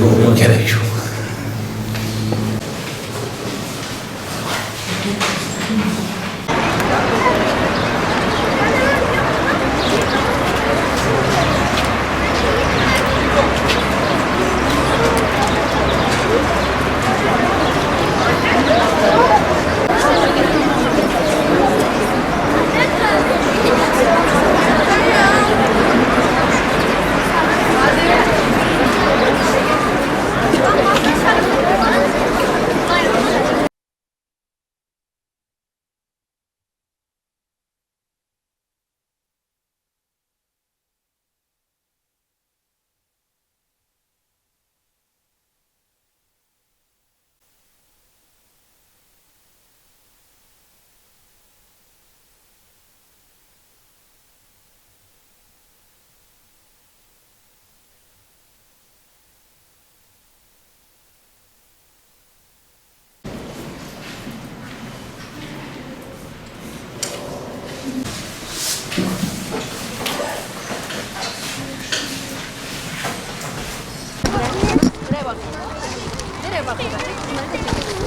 Yoruma gerek yok.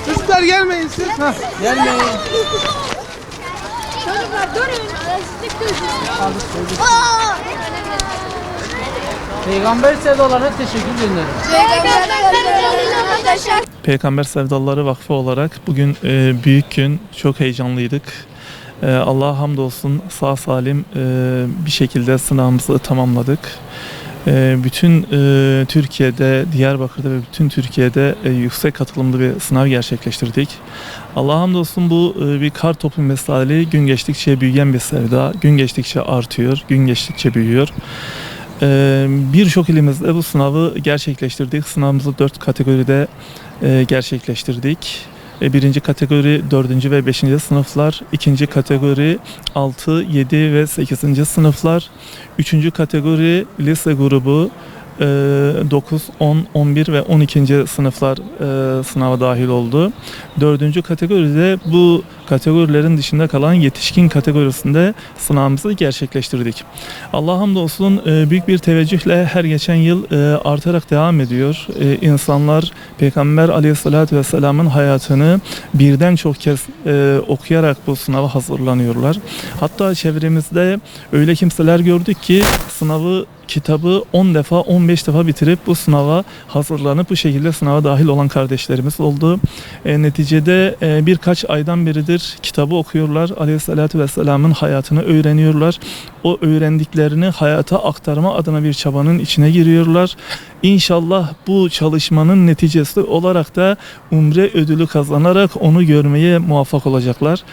Çocuklar gelmeyin siz. Heh, gelmeyin. Çocuklar durun. Peygamber sevdalarına teşekkür ederim. Peygamber Sevdaları Vakfı olarak bugün büyük gün, çok heyecanlıydık. Allah'a hamdolsun sağ salim bir şekilde sınavımızı tamamladık. Bütün Türkiye'de, Diyarbakır'da ve bütün Türkiye'de yüksek katılımlı bir sınav gerçekleştirdik. Allah'a hamdolsun bu bir kar topu misali gün geçtikçe büyüyen bir sevda, gün geçtikçe artıyor, gün geçtikçe büyüyor. Birçok ilimizde bu sınavı gerçekleştirdik. Sınavımızı 4 kategoride gerçekleştirdik. Birinci kategori 4. ve 5. sınıflar, ikinci kategori 6, 7 ve 8. sınıflar, üçüncü kategori lise grubu 9, 10, 11 ve 12. sınıflar sınava dahil oldu. Dördüncü kategoride bu kategorilerin dışında kalan yetişkin kategorisinde sınavımızı gerçekleştirdik. Allah'a hamdolsun büyük bir teveccühle her geçen yıl artarak devam ediyor. İnsanlar Peygamber Aleyhisselatü Vesselam'ın hayatını birden çok kez okuyarak bu sınava hazırlanıyorlar. Hatta çevremizde öyle kimseler gördük ki kitabı 10 defa 15 defa bitirip bu sınava hazırlanıp bu şekilde sınava dahil olan kardeşlerimiz oldu. Neticede birkaç aydan beridir kitabı okuyorlar. Aleyhissalatü Vesselam'ın hayatını öğreniyorlar. O öğrendiklerini hayata aktarma adına bir çabanın içine giriyorlar. İnşallah bu çalışmanın neticesi olarak da umre ödülü kazanarak onu görmeye muvaffak olacaklar.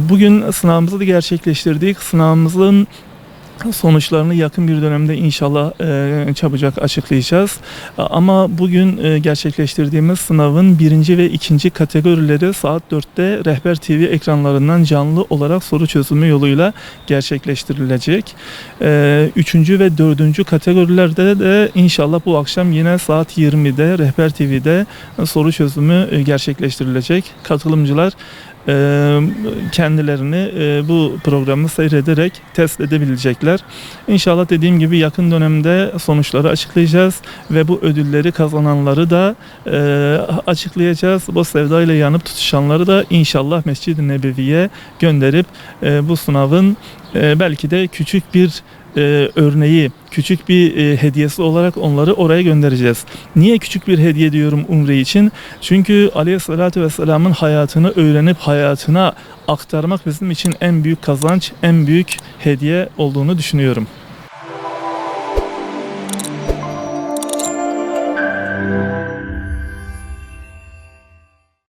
Bugün sınavımızı da gerçekleştirdik. Sınavımızın sonuçlarını yakın bir dönemde inşallah çabucak açıklayacağız. Ama bugün gerçekleştirdiğimiz sınavın 1. ve 2. kategorileri saat 4'te Rehber TV ekranlarından canlı olarak soru çözümü yoluyla gerçekleştirilecek. 3. ve 4. kategorilerde de inşallah bu akşam yine saat 20'de Rehber TV'de soru çözümü gerçekleştirilecek. Katılımcılar kendilerini bu programı seyrederek test edebilecekler. İnşallah dediğim gibi yakın dönemde sonuçları açıklayacağız ve bu ödülleri kazananları da açıklayacağız. Bu sevdayla yanıp tutuşanları da inşallah Mescid-i Nebevi'ye gönderip bu sınavın belki de küçük bir örneği, küçük bir hediyesi olarak onları oraya göndereceğiz. Niye küçük bir hediye diyorum umre için? Çünkü Aleyhisselatü Vesselam'ın hayatını öğrenip hayatına aktarmak bizim için en büyük kazanç, en büyük hediye olduğunu düşünüyorum.